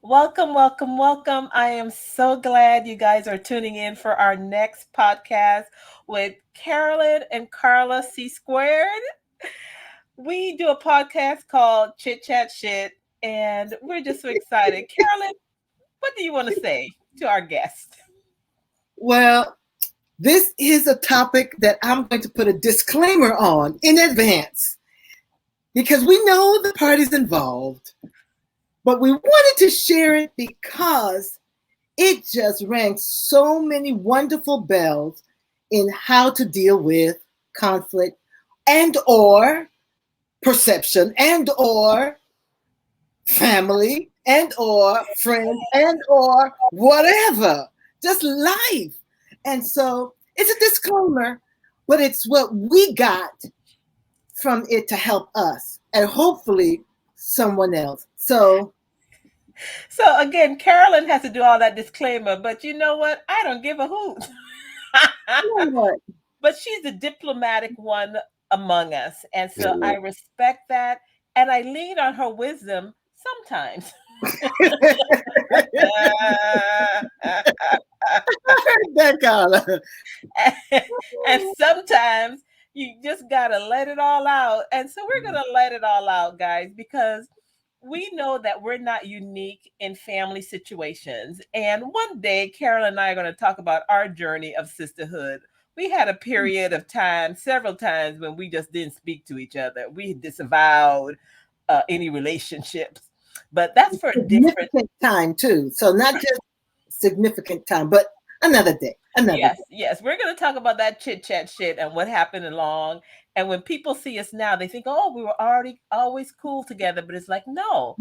Welcome, welcome, welcome. I am so glad you guys are tuning in for our next podcast with Carolyn and Carla C Squared. We do a podcast called Chit Chat Shit, and we're just so excited. Carolyn, what do you want to say to our guest? Well, this is a topic that I'm going to put a disclaimer on in advance because we know the parties involved, but we wanted to share it because it just rang so many wonderful bells in how to deal with conflict and or perception and or family and or friends and or whatever, just life. And so it's a disclaimer, but it's what we got from it to help us and hopefully someone else. So, again, Carolyn has to do all that disclaimer, but you know what? I don't give a hoot. You know what? But she's the diplomatic one among us. And so I respect that. And I lean on her wisdom sometimes. I heard that, Carla. And sometimes you just got to let it all out. And so we're going to let it all out, guys, because we know that we're not unique in family situations. And one day, Carol and I are going to talk about our journey of sisterhood. We had a period of time, several times, when we just didn't speak to each other. We disavowed any relationships. But that's for a different. Significant time too. So not just significant time, but another day. Another Yes, day. yes. We're going to talk about that chit chat shit and what happened along. And when people see us now, they think, oh, we were already always cool together. But it's like, no,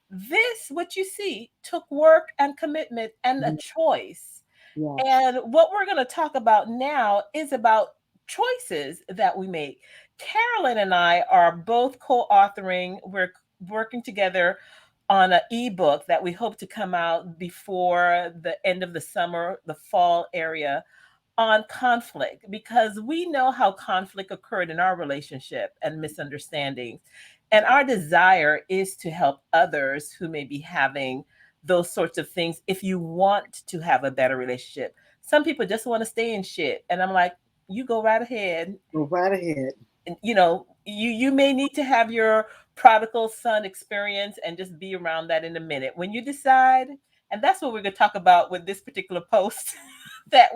this, what you see, took work and commitment and a choice. Yeah. And what we're going to talk about now is about choices that we make. Carolyn and I are both co authoring, we're working together on an ebook that we hope to come out before the end of the summer, the fall area, on conflict, because we know how conflict occurred in our relationship and misunderstandings. And our desire is to help others who may be having those sorts of things if you want to have a better relationship. Some people just want to stay in shit. And I'm like, you go right ahead. Go right ahead. And, you may need to have your prodigal son experience and just be around that in a minute when you decide. And that's what we're going to talk about with this particular post that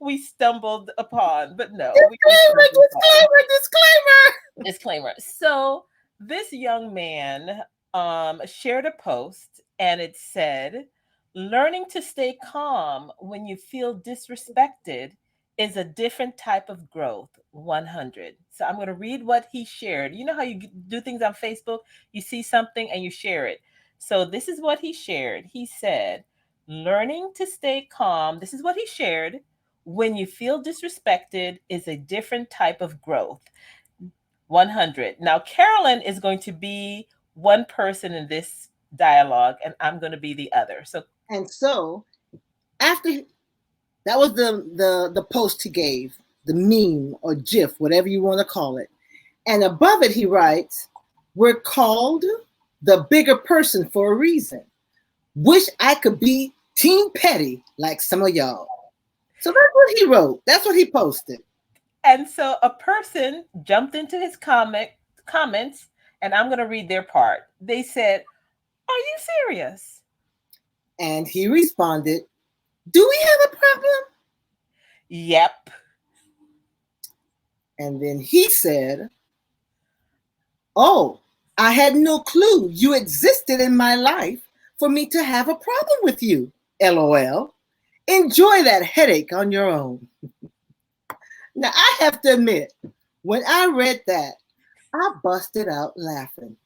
we stumbled upon. But no, we didn't Disclaimer, stumble upon. disclaimer. Disclaimer. So this young man shared a post, and it said, learning to stay calm when you feel disrespected is a different type of growth. 100. So I'm going to read what he shared. You know how you do things on Facebook? You see something and you share it. So this is what he shared. He said, learning to stay calm, this is what he shared, when you feel disrespected is a different type of growth. 100. Now, Carolyn is going to be one person in this dialogue, and I'm going to be the other. So, And so after that was the post he gave, the meme or GIF, whatever you want to call it. And above it he writes, we're called the bigger person for a reason. Wish I could be Team Petty like some of y'all. So that's what he wrote. That's what he posted. and so a person jumped into his comments, and I'm going to read their part. They said, "Are you serious?" And he responded, do we have a problem? Yep. And then he said, oh, I had no clue you existed in my life for me to have a problem with you. LOL. Enjoy that headache on your own. Now, I have to admit, when I read that, I busted out laughing.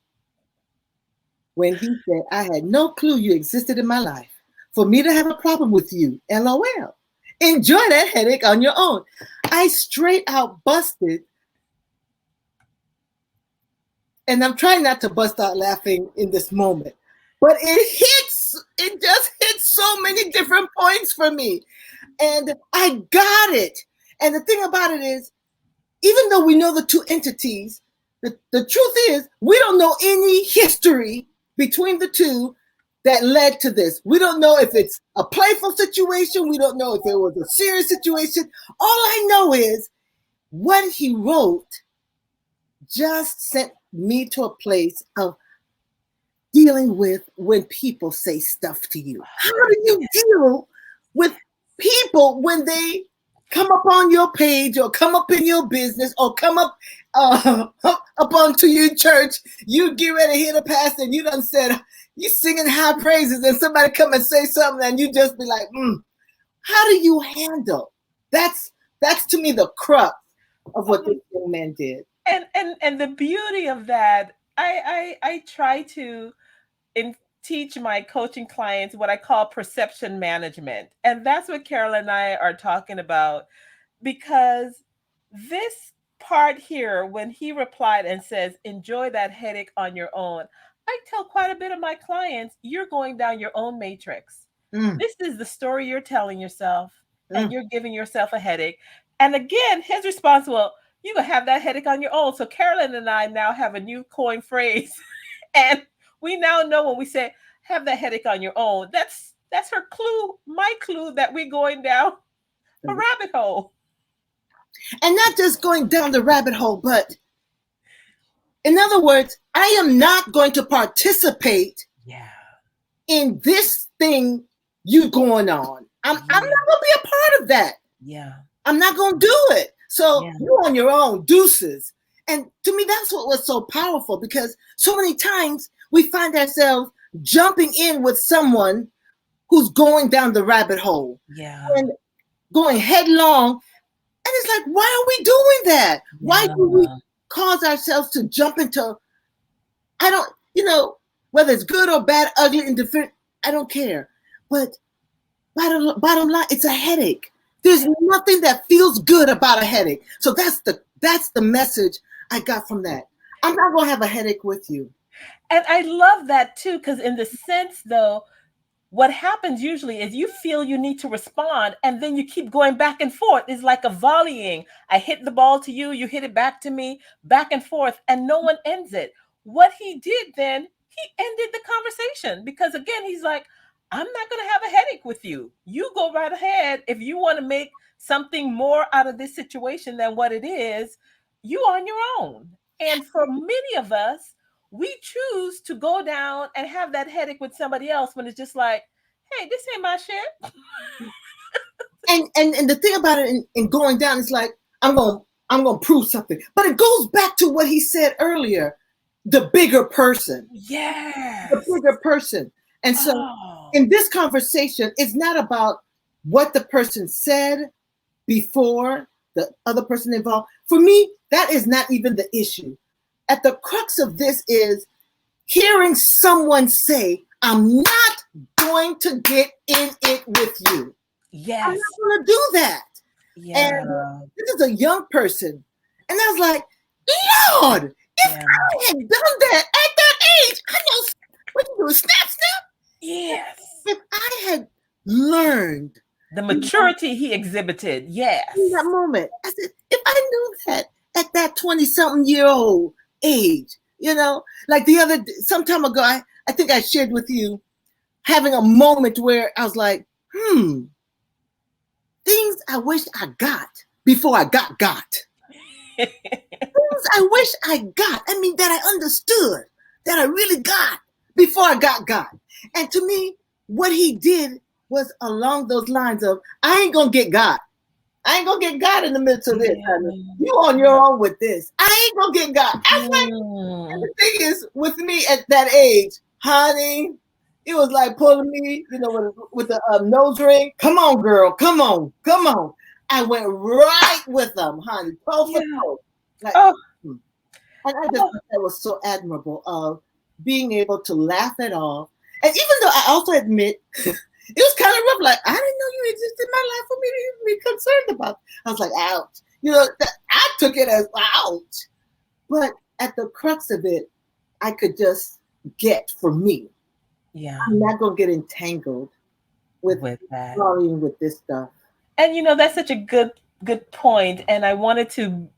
When he said, I had no clue you existed in my life for me to have a problem with you. LOL. Enjoy that headache on your own. I straight out busted. And I'm trying not to bust out laughing in this moment, but it just hits so many different points for me. And I got it. And the thing about it is, even though we know the two entities, the truth is we don't know any history between the two that led to this. We don't know if it's a playful situation. We don't know if it was a serious situation. All I know is what he wrote just sent me to a place of dealing with when people say stuff to you. How do you deal with people when they come up on your page or come up in your business or come up up onto your church? You get ready to hit a pass and you done said, you singing high praises and somebody come and say something and you just be like, how do you handle? That's to me the crux of what this young man did. And the beauty of that, I try to teach my coaching clients what I call perception management. And that's what Carol and I are talking about, because this part here, when he replied and says, enjoy that headache on your own, I tell quite a bit of my clients, you're going down your own matrix. This is the story you're telling yourself, and you're giving yourself a headache. And again, his response, well, you're going to have that headache on your own. So Carolyn and I now have a new coin phrase. And we now know when we say, have that headache on your own, that's her clue, my clue that we're going down a rabbit hole. And not just going down the rabbit hole, but in other words, I am not going to participate in this thing you going on. I'm not going to be a part of that. Yeah. I'm not going to do it. So you're on your own, deuces. And to me, that's what was so powerful, because so many times we find ourselves jumping in with someone who's going down the rabbit hole and going headlong. And it's like, why are we doing that? Why do we cause ourselves to jump into, whether it's good or bad, ugly, indifferent, I don't care. But bottom line, it's a headache. There's nothing that feels good about a headache. So that's the message I got from that. I'm not going to have a headache with you. And I love that too, because in the sense though, what happens usually is you feel you need to respond, and then you keep going back and forth. It's like a volleying. I hit the ball to you, you hit it back to me, back and forth, and no one ends it. What he did then, he ended the conversation, because again, he's like, I'm not going to have a headache with you. You go right ahead. If you want to make something more out of this situation than what it is, you on your own. And for many of us, we choose to go down and have that headache with somebody else when it's just like, hey, this ain't my shit. And the thing about it in going down is like, I'm gonna prove something. But it goes back to what he said earlier, the bigger person. Yes. The bigger person. And so in this conversation, it's not about what the person said before the other person involved. For me, that is not even the issue. At the crux of this is hearing someone say, I'm not going to get in it with you. Yes. I'm not going to do that. Yeah. And this is a young person. And I was like, Lord, if I had done that at that age, I know what you do, snap. Yes. If I had learned the maturity he exhibited, yes. In that moment, I said, if I knew that at that 20-something-year-old age, like some time ago, I think I shared with you having a moment where I was like, things I wish I got before I got. Things I wish I got. I mean, that I understood, that I really got before I got. And to me, what he did was along those lines of, I ain't gonna get God. I ain't gonna get God in the midst of this, honey. You on your own with this. I ain't gonna get God. I was like, and the thing is, with me at that age, honey, it was like pulling me, with the nose ring. Come on, girl. Come on. I went right with them, honey. Toe for toe. Like, and I just thought that was so admirable of being able to laugh it off. And even though I also admit it was kind of rough, like, I didn't know you existed in my life for me to even be concerned about. I was like, ouch. I took it as ouch. But at the crux of it, I could just get for me. Yeah. I'm not going to get entangled with that. With this stuff. And that's such a good point. And I wanted to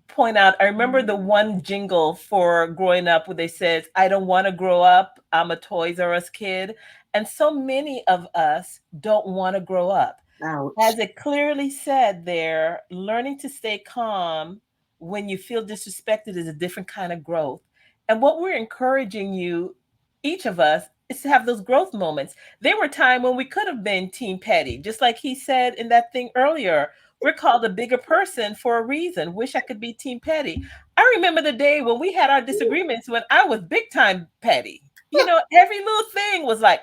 point out, I remember the one jingle for growing up where they says, I don't want to grow up. I'm a Toys R Us kid. And so many of us don't want to grow up. Ouch. As it clearly said there, learning to stay calm when you feel disrespected is a different kind of growth. And what we're encouraging you, each of us, is to have those growth moments. There were times when we could have been Team Petty, just like he said in that thing earlier. We're called a bigger person for a reason. Wish I could be Team Petty. I remember the day when we had our disagreements when I was big time petty. You know, every little thing was like,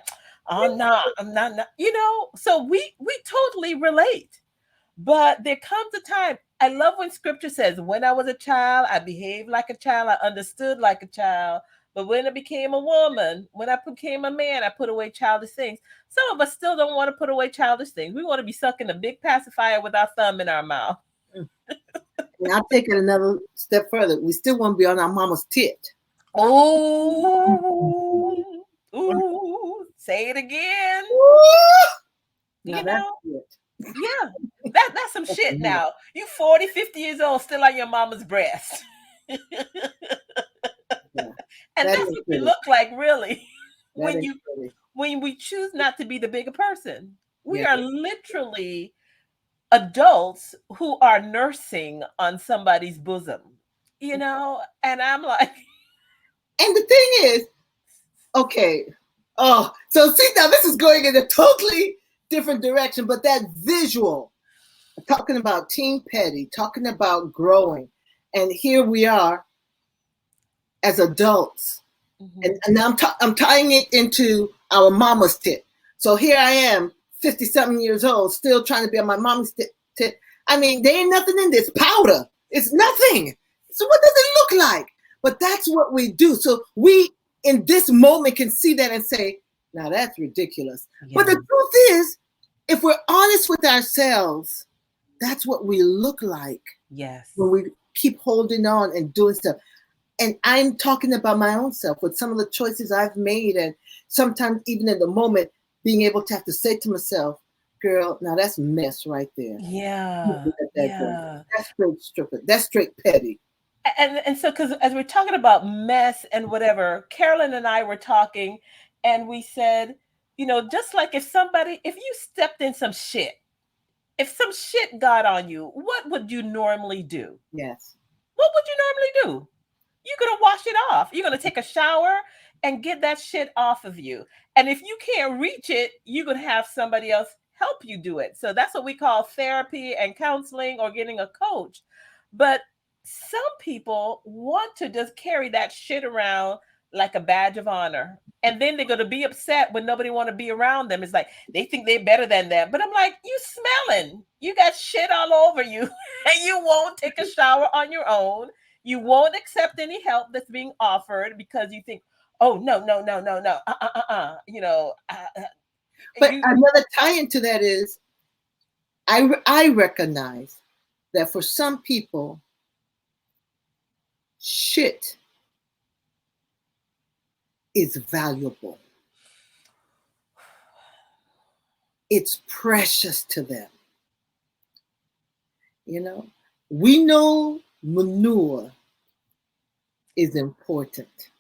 I'm not. You know, so we totally relate. But there comes a time. I love when scripture says, when I was a child, I behaved like a child, I understood like a child. But when I became a woman, when I became a man, I put away childish things. Some of us still don't want to put away childish things. We want to be sucking a big pacifier with our thumb in our mouth. And I'll take it another step further. We still want to be on our mama's tit. Oh, ooh, say it again. Now You that's know, it. yeah, that's some shit now. You 40, 50 years old, still on your mama's breast. Yeah. And That that's ain't what we pretty. look like, really, That when ain't you pretty. when we choose not to be the bigger person. We Yeah. are literally adults who are nursing on somebody's bosom, you know? And I'm like, And the thing is, okay. Oh, so see now this is going in a totally different direction, but that visual, talking about Team Petty, talking about growing, and here we are as adults, mhm, and I'm tying it into our mama's tit. So here I am, 50-something years old, still trying to be on my mama's tit. I mean, there ain't nothing in this powder. It's nothing. So what does it look like? But that's what we do. So we, in this moment, can see that and say, now that's ridiculous. yeah, But the truth is, if we're honest with ourselves, that's what we look like yes, when we keep holding on and doing stuff. And I'm talking about my own self with some of the choices I've made, and sometimes even in the moment, being able to have to say to myself, "Girl, now that's mess right there. You yeah, let that go. yeah. That's straight stupid. That's straight petty." And so, because as we're talking about mess and whatever, Carolyn and I were talking, and we said, you know, just like if you stepped in some shit, if some shit got on you, what would you normally do? Yes. What would you normally do? You're gonna wash it off. You're gonna take a shower and get that shit off of you. And if you can't reach it, you're gonna have somebody else help you do it. So that's what we call therapy and counseling or getting a coach. But some people want to just carry that shit around like a badge of honor. And then they're gonna be upset when nobody want to be around them. It's like they think they're better than them. But I'm like, you smelling. You got shit all over you, and you won't take a shower on your own. You won't accept any help that's being offered because you think, oh no, no, no, no, no, you know, But you, another tie into that is I recognize that for some people, shit is valuable. It's precious to them. You know, we know manure is important.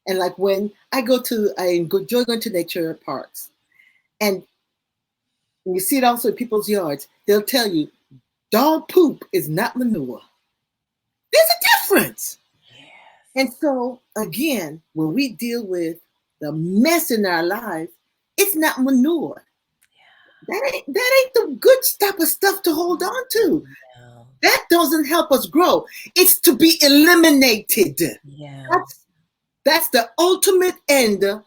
And like when I enjoy going to nature parks, and you see it also in people's yards, they'll tell you dog poop is not manure. There's a difference. And so again, when we deal with the mess in our lives, it's not manure. That ain't the good type of stuff to hold on to. yeah, That doesn't help us grow. It's to be eliminated. yeah, That's the ultimate end of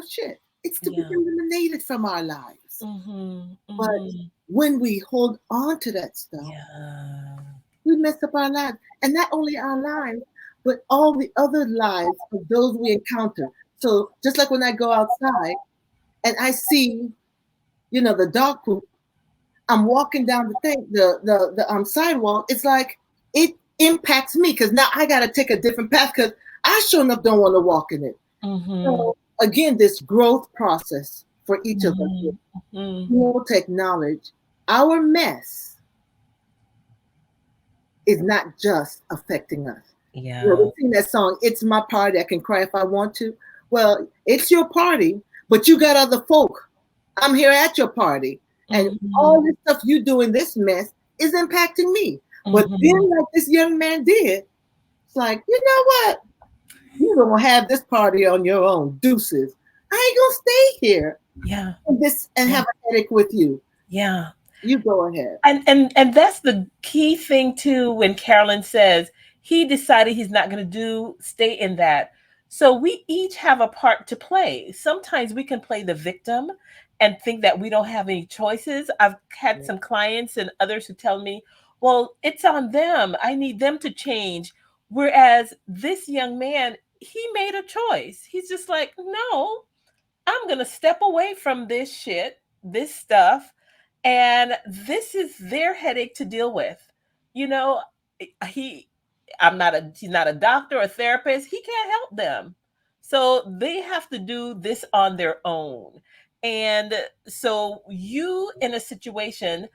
shit. It's to be yeah, eliminated from our lives. mm-hmm, But mm-hmm, when we hold on to that stuff, yeah, we mess up our lives. And not only our lives, but all the other lives of those we encounter. So just like when I go outside and I see, the dog poop, I'm walking down the sidewalk. It's like it impacts me because now I got to take a different path because I sure enough don't want to walk in it. mm-hmm, So again, this growth process for each of us, mm-hmm, we will to acknowledge our mess is not just affecting us. Yeah. We sing that song, "It's My Party, I Can Cry If I Want to." Well, it's your party, but you got other folk. I'm here at your party. And all Mhm. this stuff you do in this mess is impacting me. But Mhm. then, like this young man did, it's like, you know what? You're gonna have this party on your own. Deuces. I ain't gonna stay here Yeah. and Yeah. have a headache with you. Yeah. You go ahead. And that's the key thing too when Carolyn says he decided he's not going to do stay in that. So we each have a part to play. Sometimes we can play the victim and think that we don't have any choices. I've had some clients and others who tell me, "Well, it's on them. I need them to change." Whereas this young man, he made a choice. He's just like, "No, I'm going to step away from this shit, this stuff, and this is their headache to deal with." You know, he he's not a doctor or a therapist. He can't help them. So they have to do this on their own. And so you in a situation,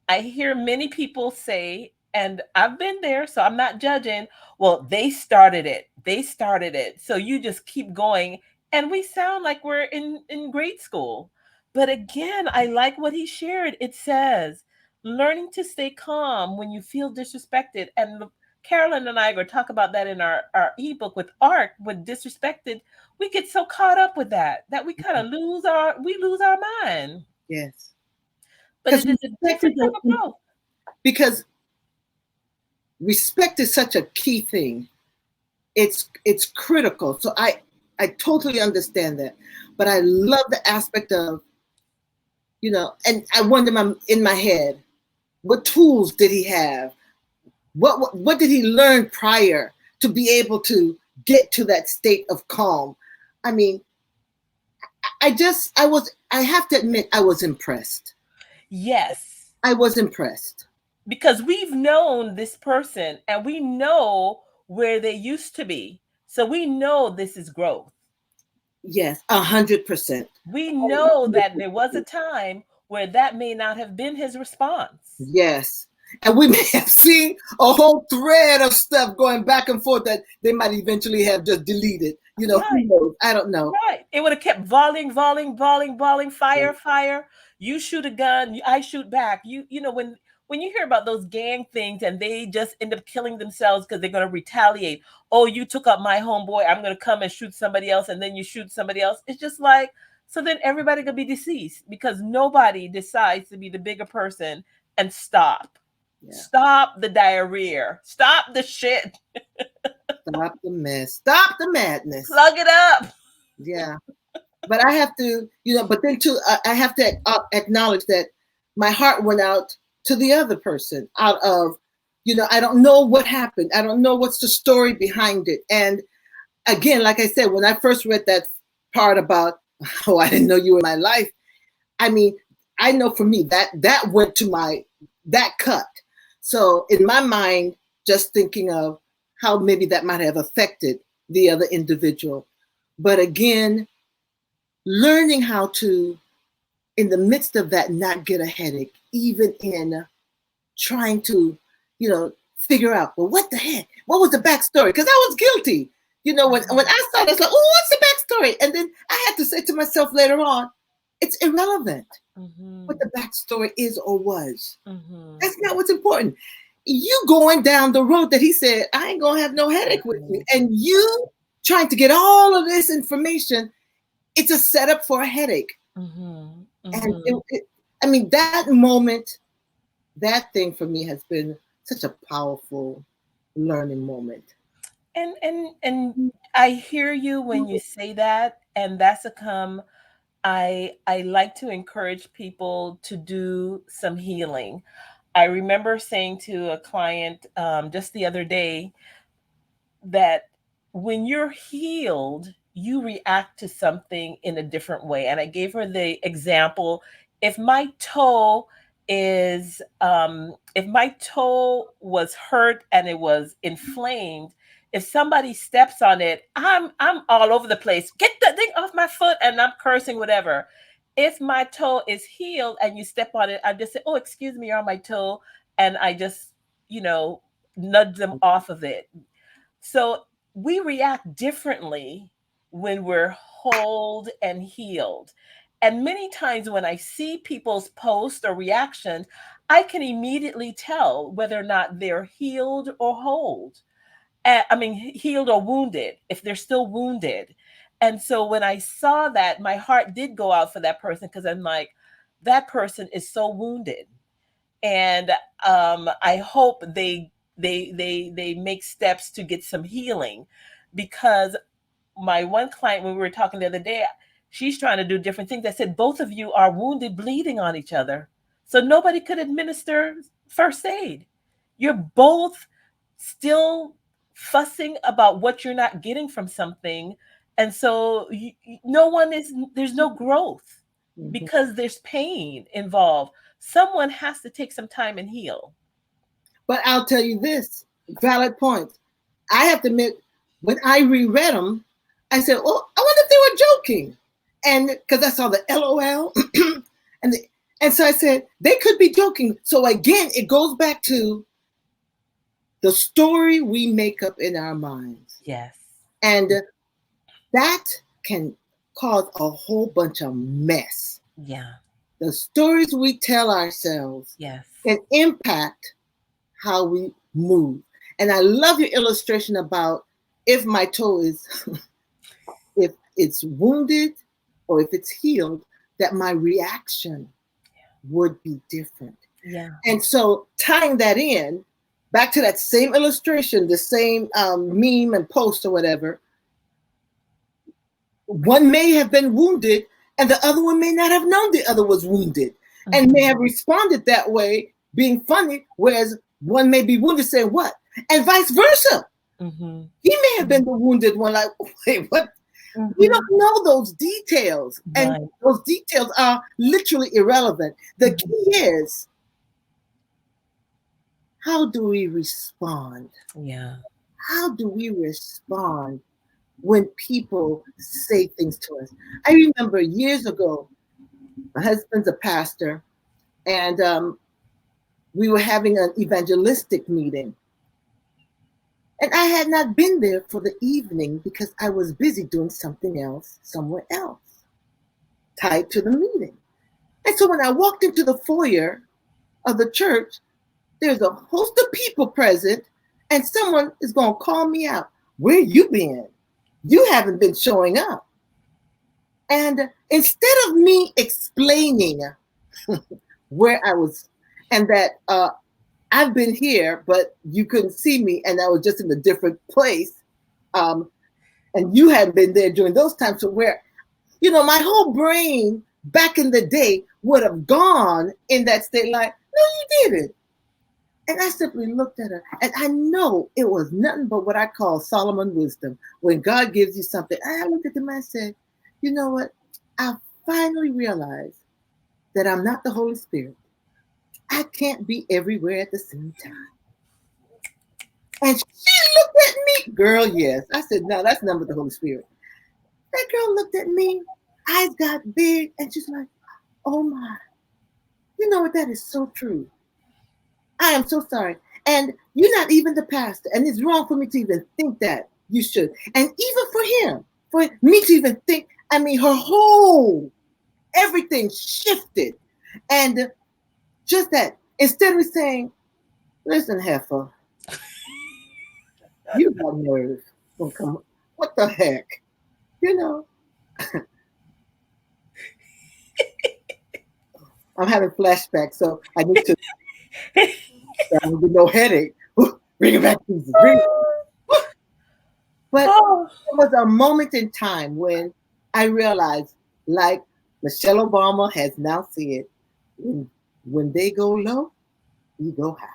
I hear many people say, and I've been there, so I'm not judging. Well, they started it. They started it. So you just keep going. And we sound like we're in grade school. But again, I like what he shared. It says, learning to stay calm when you feel disrespected. And Carolyn and I are going to talk about that in our ebook with art, with disrespected. We get so caught up with that we kind of lose our mind. Yes. But Because it is a different type of growth. because respect is such a key thing. It's critical. So I totally understand that. But I love the aspect of, and I wonder in my head, what tools did he have? What did he learn prior to be able to get to that state of calm? I mean, I have to admit, I was impressed. Yes, I was impressed. because we've known this person and we know where they used to be. So we know this is growth. Yes, 100%. We know that there was a time where that may not have been his response. Yes. And we may have seen a whole thread of stuff going back and forth that they might eventually have just deleted. Who Right. knows? I don't know. Right. It would have kept volleying, fire. You shoot a gun, I shoot back. When you hear about those gang things and they just end up killing themselves because they're going to retaliate. Oh, you took up my homeboy. I'm going to come and shoot somebody else, and then you shoot somebody else. It's just like, so then everybody could be deceased because nobody decides to be the bigger person and stop. Yeah. Stop the diarrhea. Stop the shit. Stop the mess. Stop the madness. Plug it up. Yeah. But I have to, but then too, I have to acknowledge that my heart went out to the other person out of, I don't know what happened. I don't know what's the story behind it. And again, like I said, when I first read that part about, oh, I didn't know you were in my life. I mean, I know for me that went to that cut. So in my mind, just thinking of how maybe that might have affected the other individual. But again, learning how to, in the midst of that, not get a headache, even in trying to, figure out, well, what the heck? What was the backstory? Because I was guilty. When I saw this, like, oh, what's the backstory? And then I had to say to myself later on, it's irrelevant what the backstory is or was. That's not what's important. You going down the road that he said, I ain't going to have no headache with you. And you trying to get all of this information, it's a setup for a headache. And I mean, that moment, that thing for me has been such a powerful learning moment. And I hear you when you say that, and that's I like to encourage people to do some healing. I remember saying to a client just the other day that when you're healed, you react to something in a different way. And I gave her the example, if my toe if my toe was hurt and it was inflamed, if somebody steps on it, I'm all over the place. Get that thing off my foot, and I'm cursing, whatever. If my toe is healed and you step on it, I just say, "Oh, excuse me, you're on my toe," and I just, you know, nudge them off of it. So we react differently when we're whole and healed. And many times when I see people's posts or reactions, I can immediately tell whether or not they're healed or whole. I mean, healed or wounded, if they're still wounded. And so when I saw that, my heart did go out for that person because I'm like, that person is so wounded. And I hope they make steps to get some healing, because my one client, when we were talking the other day, she's trying to do different things. I said, both of you are wounded, bleeding on each other. So nobody could administer first aid. You're both still fussing about what you're not getting from something. And so no one is, there's no growth because there's pain involved. Someone has to take some time and heal. But I'll tell you this, valid point. I have to admit, when I reread them, I said, "Oh, I wonder if they were joking," and because I saw the LOL, and so I said they could be joking. So again, it goes back to the story we make up in our minds. Yes, and that can cause a whole bunch of mess. Yeah. The stories we tell ourselves Yes. can impact how we move. And I love your illustration about if my toe is, if it's wounded or if it's healed, that my reaction would be different. Yeah. And so tying that in, back to that same illustration, the same meme and post or whatever, one may have been wounded and the other one may not have known the other was wounded and may have responded that way, being funny, whereas one may be wounded saying what? And vice versa. He may have been the wounded one, like, wait, what? We don't know those details. And those details are literally irrelevant. The key is, how do we respond? Yeah. How do we respond when people say things to us? I remember years ago, my husband's a pastor, and we were having an evangelistic meeting. And I had not been there for the evening because I was busy doing something else somewhere else, tied to the meeting. And so when I walked into the foyer of the church, there's a host of people present, and someone is going to call me out. Where you been? You haven't been showing up. And instead of me explaining where I was, and that I've been here, but you couldn't see me, and I was just in a different place, and you hadn't been there during those times. So where, my whole brain back in the day would have gone in that state like, no, you didn't. And I simply looked at her, and I know it was nothing but what I call Solomon wisdom. When God gives you something, I looked at them and I said, you know what? I finally realized that I'm not the Holy Spirit. I can't be everywhere at the same time. And she looked at me, girl, yes. I said, no, that's not the Holy Spirit. That girl looked at me, eyes got big, and she's like, oh my. You know what? That is so true. I am so sorry. And you're not even the pastor. And it's wrong for me to even think that you should. And even for him, for me to even think, her whole, everything shifted. And just that, instead of saying, listen, heifer, you got nerve. What the heck? I'm having flashbacks, so I need to with no headache. Bring it back, Jesus. Bring it. But there was a moment in time when I realized, like Michelle Obama has now said, when they go low, you go high.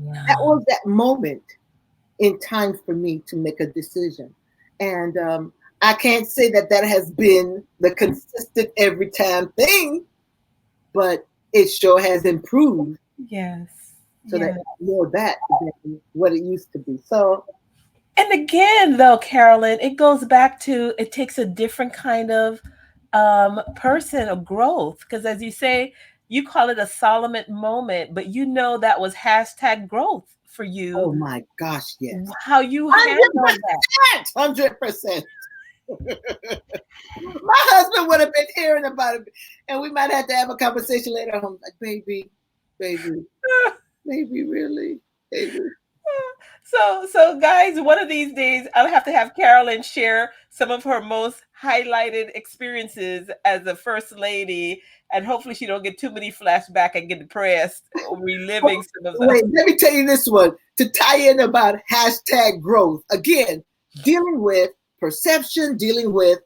Yeah. That was that moment in time for me to make a decision. And I can't say that has been the consistent every time thing, but it sure has improved. Yes. So that more of that than what it used to be. So, and again, though, Carolyn, it goes back to, it takes a different kind of person of growth. Because as you say, you call it a Solomon moment, but that was hashtag growth for you, Oh my gosh, yes. how you handle that. 100%. My husband would have been hearing about it, and we might have to have a conversation later on. Like, baby, really, baby. So guys, one of these days I'll have to have Carolyn share some of her most highlighted experiences as a first lady, and hopefully she don't get too many flashback and get depressed reliving some of them. Wait, let me tell you this one to tie in about hashtag growth. Again, dealing with perception, dealing with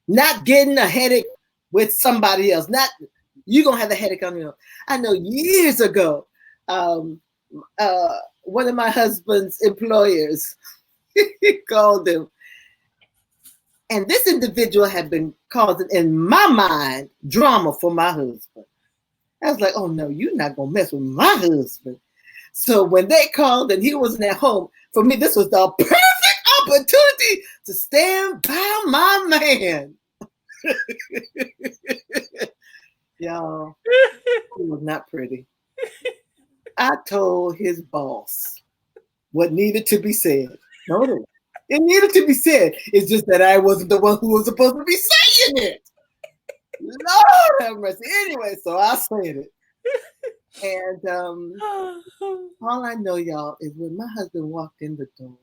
not getting a headache with somebody else. Not you're gonna have a headache on your own. I know years ago, one of my husband's employers called him, and this individual had been causing, in my mind, drama for my husband. I was like, oh no, you're not gonna mess with my husband. So when they called and he wasn't at home, for me, this was the perfect opportunity to stand by my man. Y'all, it was not pretty. I told his boss what needed to be said. Notice, it needed to be said. It's just that I wasn't the one who was supposed to be saying it. Lord have mercy. Anyway, so I said it. And all I know, y'all, is when my husband walked in the door,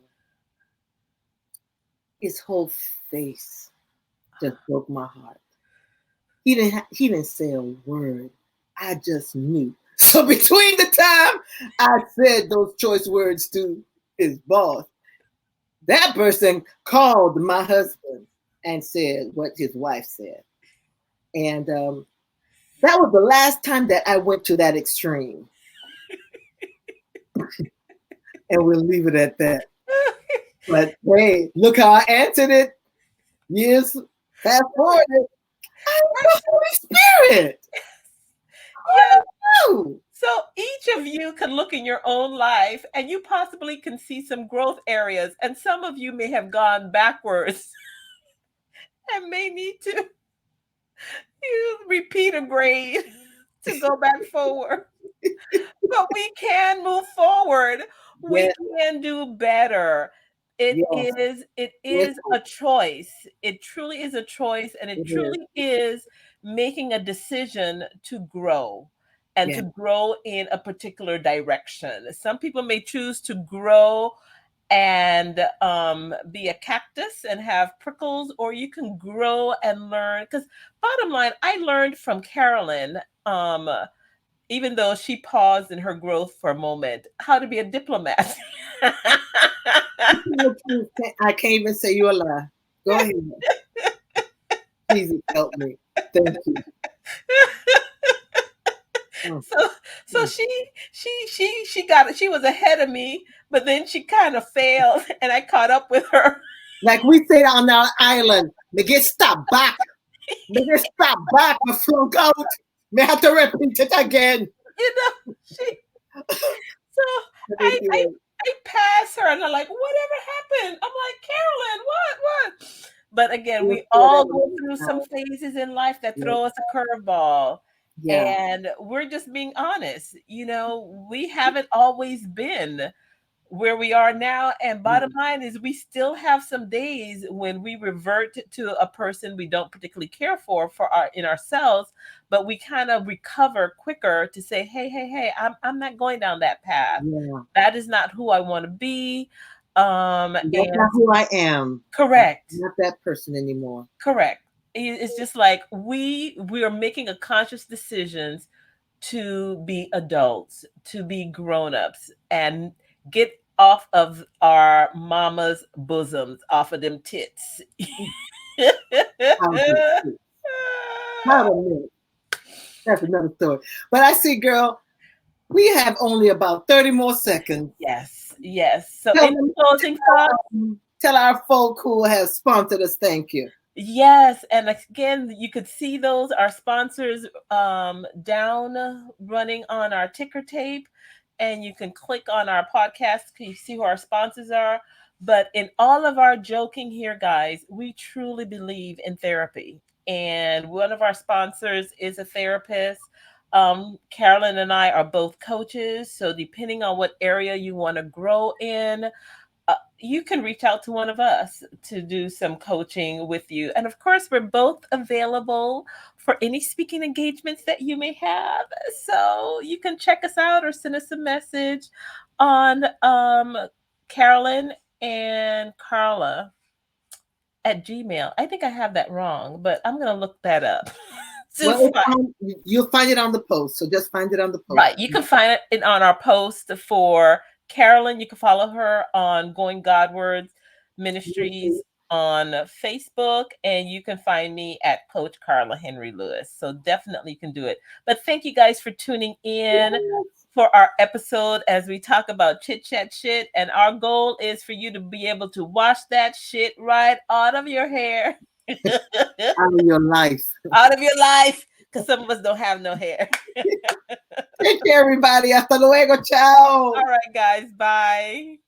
his whole face just broke my heart. He didn't say a word. I just knew. So between the time I said those choice words to his boss, that person called my husband and said what his wife said. And that was the last time that I went to that extreme. And we'll leave it at that. But hey, look how I answered it. Years fast forward. I'm the Holy Spirit. Yeah. Oh, So each of you can look in your own life and you possibly can see some growth areas. And some of you may have gone backwards and may need to repeat a grade to go back forward. But we can move forward. We yes, can do better. It yes, is a choice. It truly is a choice, and it it is. truly is making a decision to grow and Yes, to grow in a particular direction. Some people may choose to grow and be a cactus and have prickles, or you can grow and learn. Because bottom line, I learned from Carolyn, even though she paused in her growth for a moment, how to be a diplomat. I can't even say you a lie. Go ahead. Jesus help me. Thank you. so so she got it. She was ahead of me, but then she kind of failed, and I caught up with her. Like we say on our island, me get stop back. Me get stop back. Me flunk out. Me have to repeat it again. She so I pass her, and I'm like, whatever happened? I'm like, Carolyn, what? But again, we all go through some phases in life that throw us a curveball. Yeah. And we're just being honest. We haven't always been where we are now. And bottom line is we still have some days when we revert to a person we don't particularly care for in ourselves, but we kind of recover quicker to say, hey, I'm not going down that path. Yeah. That is not who I want to be. That's not who I am. Correct. I'm not that person anymore. Correct. It's just like we are making a conscious decisions to be adults, to be grown-ups, and get off of our mama's bosoms, off of them tits. That's another story. But I see, girl, we have only about 30 more seconds. Yes. So in closing thoughts, tell our folk who have sponsored us, thank you. Yes, and again, you could see those our sponsors down running on our ticker tape, and you can click on our podcast. Can you see who our sponsors are? But in all of our joking here, guys, we truly believe in therapy, and one of our sponsors is a therapist. Carolyn and I are both coaches. So depending on what area you want to grow in, you can reach out to one of us to do some coaching with you. And of course, we're both available for any speaking engagements that you may have. So you can check us out or send us a message on Carolyn and Carla at Gmail. I think I have that wrong, but I'm going to look that up. Well, you'll find it on the post. So just find it on the post. Right. You can find it on our post for Carolyn. You can follow her on Going Godward Ministries on Facebook, and you can find me at Coach Carla Henry Lewis. So definitely you can do it. But thank you guys for tuning in for our episode as we talk about chit chat shit. And our goal is for you to be able to wash that shit right out of your hair. Out of your life. Out of your life. Because some of us don't have no hair. Take care, everybody. Hasta luego. Ciao. All right, guys. Bye.